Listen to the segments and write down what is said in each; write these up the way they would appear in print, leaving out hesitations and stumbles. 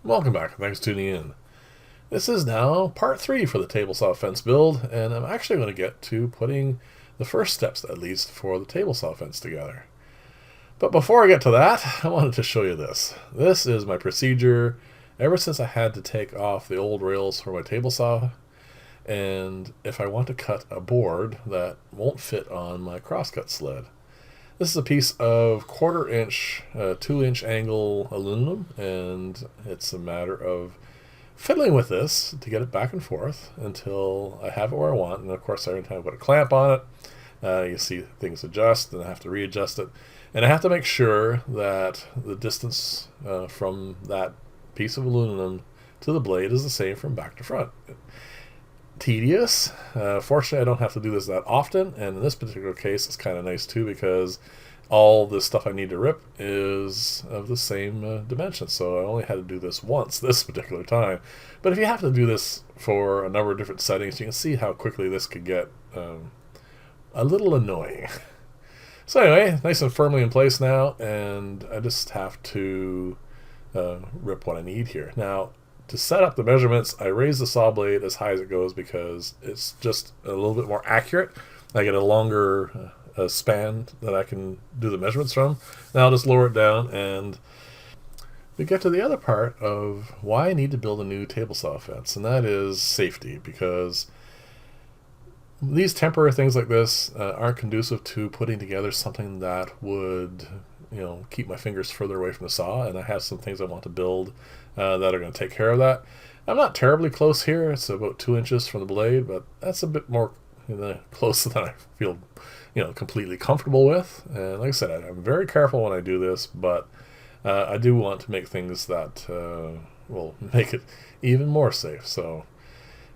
Welcome back, thanks for tuning in. This is now part 3 for the table saw fence build, and I'm actually going to get to putting the first steps at least for the table saw fence together. But before I get to that, I wanted to show you this. This is my procedure ever since I had to take off the old rails for my table saw, and if I want to cut a board that won't fit on my crosscut sled. This is a piece of 1/4 inch, 2-inch angle aluminum, and it's a matter of fiddling with this to get it back and forth until I have it where I want. And of course, every time I put a clamp on it, you see things adjust, and I have to readjust it. And I have to make sure that the distance from that piece of aluminum to the blade is the same from back to front. Tedious. Fortunately, I don't have to do this that often, and in this particular case, it's kind of nice too because all the stuff I need to rip is of the same dimension. So I only had to do this once this particular time. But if you have to do this for a number of different settings, you can see how quickly this could get a little annoying. So anyway, nice and firmly in place now, and I just have to rip what I need here. Now, to set up the measurements, I raise the saw blade as high as it goes because it's just a little bit more accurate. I get a longer span that I can do the measurements from. Now I'll just lower it down, and we get to the other part of why I need to build a new table saw fence, and that is safety, because these temporary things like this aren't conducive to putting together something that would keep my fingers further away from the saw, and I have some things I want to build that are going to take care of that. I'm not terribly close here. It's about 2 inches from the blade, but that's a bit more close than I feel completely comfortable with. And like I said, I'm very careful when I do this, but I do want to make things that will make it even more safe. So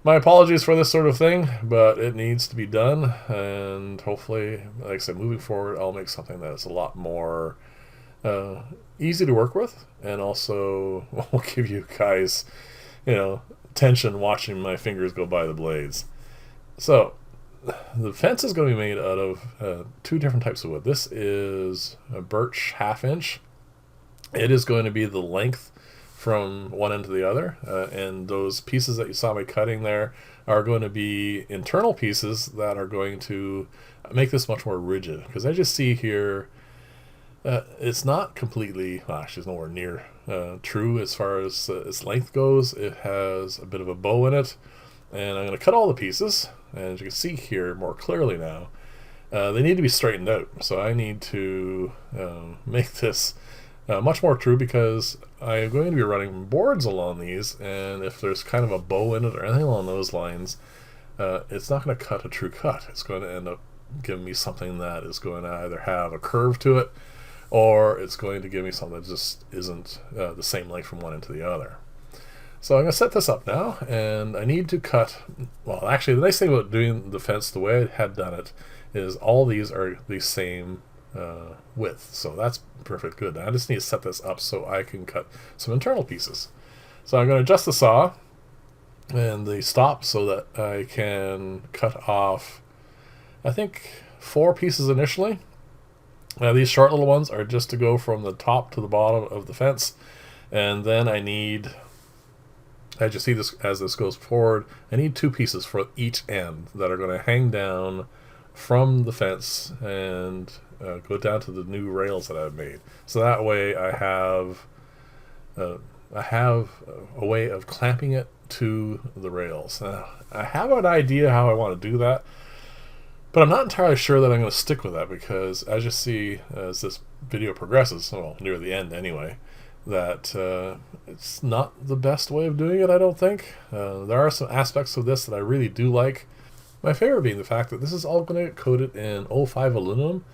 my apologies for this sort of thing, but it needs to be done, and hopefully, like I said, moving forward, I'll make something that is a lot more easy to work with, and also will give you guys, tension watching my fingers go by the blades. So the fence is going to be made out of 2 different types of wood. This is a birch 1/2 inch. It is going to be the length from one end to the other, and those pieces that you saw me cutting there are going to be internal pieces that are going to make this much more rigid, because as you see here, it's not completely, actually it's nowhere near true as far as its length goes. It has a bit of a bow in it, and I'm going to cut all the pieces, and as you can see here more clearly now, they need to be straightened out. So I need to make this much more true, because I'm going to be running boards along these, and if there's kind of a bow in it or anything along those lines, it's not going to cut a true cut. It's going to end up giving me something that is going to either have a curve to it, or it's going to give me something that just isn't the same length from one end to the other. So I'm going to set this up now, and I need to cut, well, actually the nice thing about doing the fence the way I had done it is all these are the same width, so that's perfect good. I just need to set this up so I can cut some internal pieces. So I'm going to adjust the saw and the stop so that I can cut off, I think, 4 pieces initially. These short little ones are just to go from the top to the bottom of the fence, and then I need, as you see this as this goes forward, I need 2 pieces for each end that are going to hang down from the fence and go down to the new rails that I've made. So that way I have a way of clamping it to the rails. I have an idea how I want to do that, but I'm not entirely sure that I'm going to stick with that, because as you see as this video progresses, well, near the end anyway, that it's not the best way of doing it, I don't think. There are some aspects of this that I really do like. My favorite being the fact that this is all going to get coated in 05 aluminum,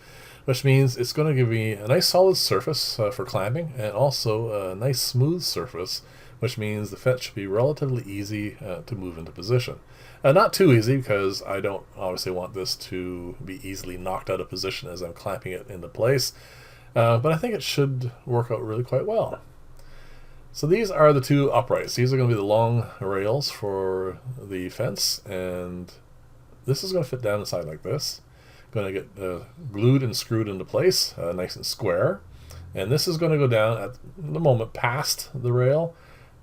which means it's going to give me a nice solid surface for clamping, and also a nice smooth surface, which means the fence should be relatively easy to move into position. Not too easy, because I don't obviously want this to be easily knocked out of position as I'm clamping it into place, but I think it should work out really quite well. So these are the 2 uprights. These are going to be the long rails for the fence, and this is going to fit down the side like this. Going to get glued and screwed into place, nice and square. And this is going to go down at the moment past the rail,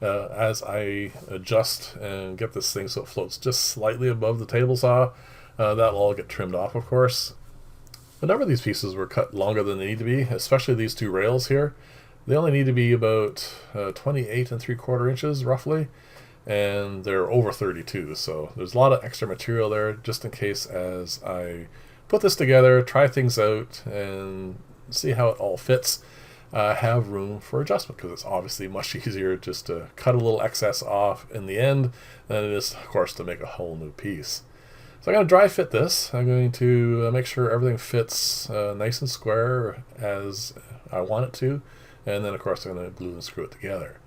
as I adjust and get this thing so it floats just slightly above the table saw. That'll all get trimmed off, of course. A number of these pieces were cut longer than they need to be, especially these two rails here. They only need to be about 28 3/4 inches roughly, and they're over 32, so there's a lot of extra material there just in case as I put this together, try things out, and see how it all fits. Have room for adjustment, because it's obviously much easier just to cut a little excess off in the end than it is, of course, to make a whole new piece. So I'm going to dry fit this. I'm going to make sure everything fits nice and square as I want it to, and then of course I'm going to glue and screw it together.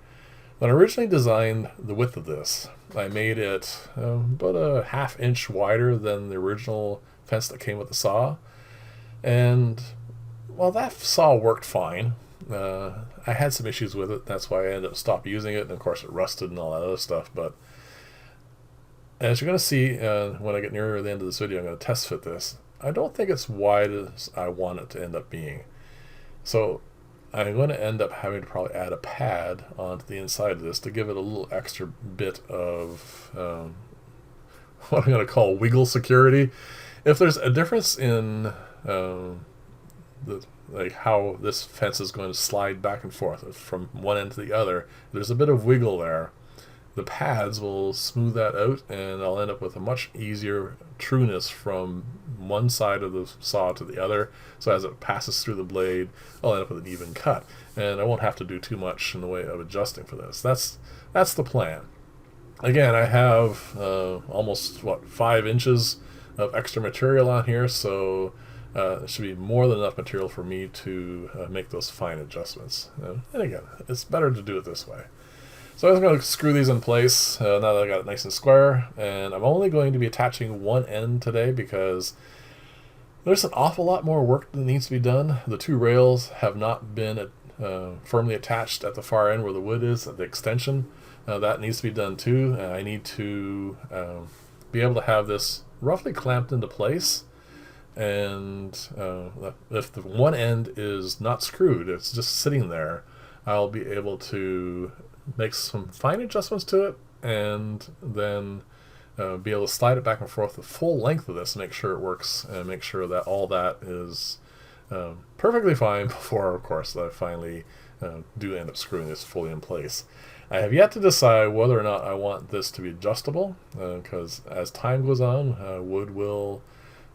When I originally designed the width of this, I made it about a 1/2 inch wider than the original fence that came with the saw, and well, that saw worked fine. I had some issues with it, that's why I ended up stopped using it, and of course it rusted and all that other stuff. But as you're going to see when I get nearer the end of this video, I'm going to test fit this. I don't think it's wide as I want it to end up being. So I'm going to end up having to probably add a pad onto the inside of this to give it a little extra bit of what I'm going to call wiggle security. If there's a difference in like how this fence is going to slide back and forth from one end to the other, there's a bit of wiggle there. The pads will smooth that out, and I'll end up with a much easier trueness from one side of the saw to the other. So as it passes through the blade, I'll end up with an even cut, and I won't have to do too much in the way of adjusting for this. That's the plan. Again, I have almost 5 inches of extra material on here, so it should be more than enough material for me to make those fine adjustments. And again, it's better to do it this way. So I'm going to screw these in place now that I got it nice and square, and I'm only going to be attaching one end today because there's an awful lot more work that needs to be done. The two rails have not been firmly attached at the far end where the wood is at the extension. That needs to be done too. I need to be able to have this roughly clamped into place, and if the one end is not screwed, it's just sitting there, I'll be able to make some fine adjustments to it, and then be able to slide it back and forth the full length of this, make sure it works, and make sure that all that is perfectly fine before, of course, I finally do end up screwing this fully in place. I have yet to decide whether or not I want this to be adjustable, because as time goes on, wood will,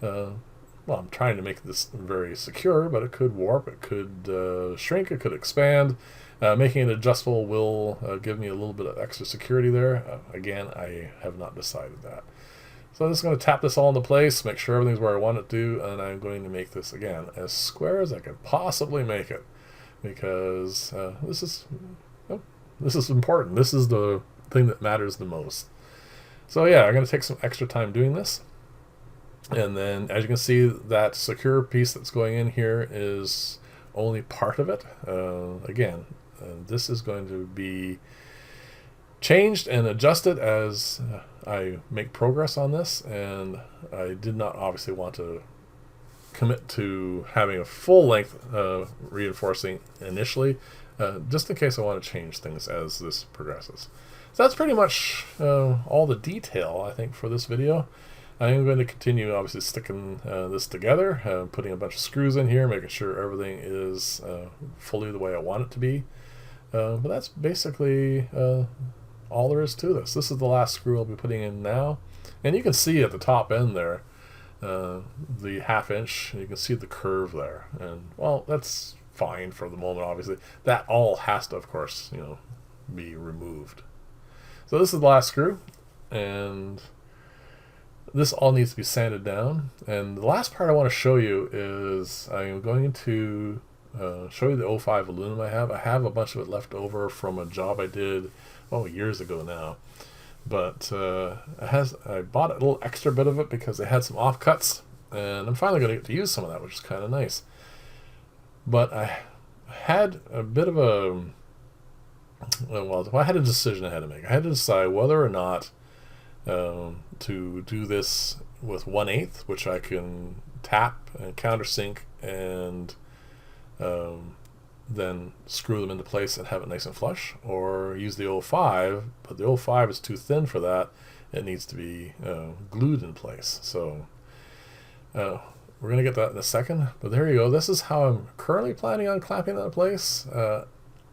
well, I'm trying to make this very secure, but it could warp, it could shrink, it could expand. Making it adjustable will give me a little bit of extra security there. Again, I have not decided that. So I'm just going to tap this all into place, make sure everything's where I want it to, and I'm going to make this, again, as square as I can possibly make it, because this is important. This is the thing that matters the most. So yeah, I'm going to take some extra time doing this. And then, as you can see, that secure piece that's going in here is only part of it. Again, this is going to be changed and adjusted as I make progress on this, and I did not obviously want to commit to having a full length reinforcing initially, just in case I want to change things as this progresses. So that's pretty much all the detail, I think, for this video. I am going to continue obviously sticking this together, putting a bunch of screws in here, making sure everything is fully the way I want it to be. But that's basically all there is to this. This is the last screw I'll be putting in now. And you can see at the top end there, the 1/2 inch, you can see the curve there. And well, that's fine for the moment, obviously. That all has to, of course, be removed. So this is the last screw, and this all needs to be sanded down. And the last part I want to show you is I'm going to show you the 05 aluminum I have. I have a bunch of it left over from a job I did, years ago now. But I bought a little extra bit of it because it had some offcuts, and I'm finally going to get to use some of that, which is kind of nice. But I had a bit of I had a decision I had to make. I had to decide whether or not to do this with 1/8, which I can tap and countersink and then screw them into place and have it nice and flush, or use the 05, but the 05 is too thin for that. It needs to be glued in place. So we're going to get that in a second, but there you go. This is how I'm currently planning on clamping that in place.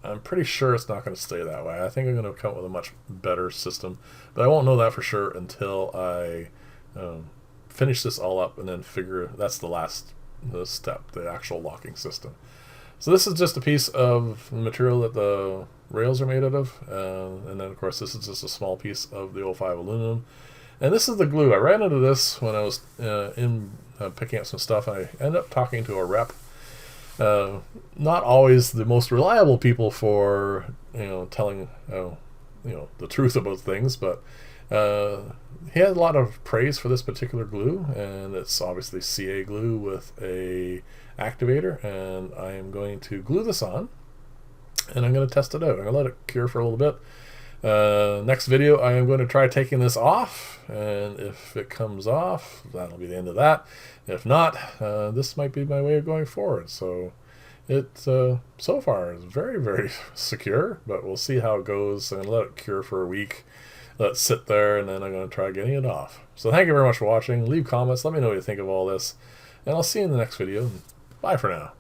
I'm pretty sure it's not going to stay that way. I think I'm going to come up with a much better system, but I won't know that for sure until I finish this all up and then figure that's the last step, the actual locking system. So this is just a piece of material that the rails are made out of, and then of course this is just a small piece of the 05 aluminum, and this is the glue. I ran into this when I was picking up some stuff. I ended up talking to a rep. Not always the most reliable people for telling the truth about things, but he had a lot of praise for this particular glue, and it's obviously CA glue with a activator, and I am going to glue this on and I'm going to test it out. I'm going to let it cure for a little bit. Next video I am going to try taking this off, and if it comes off, that'll be the end of that. If not, this might be my way of going forward. So it so far is very, very secure, but we'll see how it goes. I'm going to let it cure for a week, let it sit there, and then I'm going to try getting it off. So thank you very much for watching. Leave comments, let me know what you think of all this, and I'll see you in the next video. Bye for now.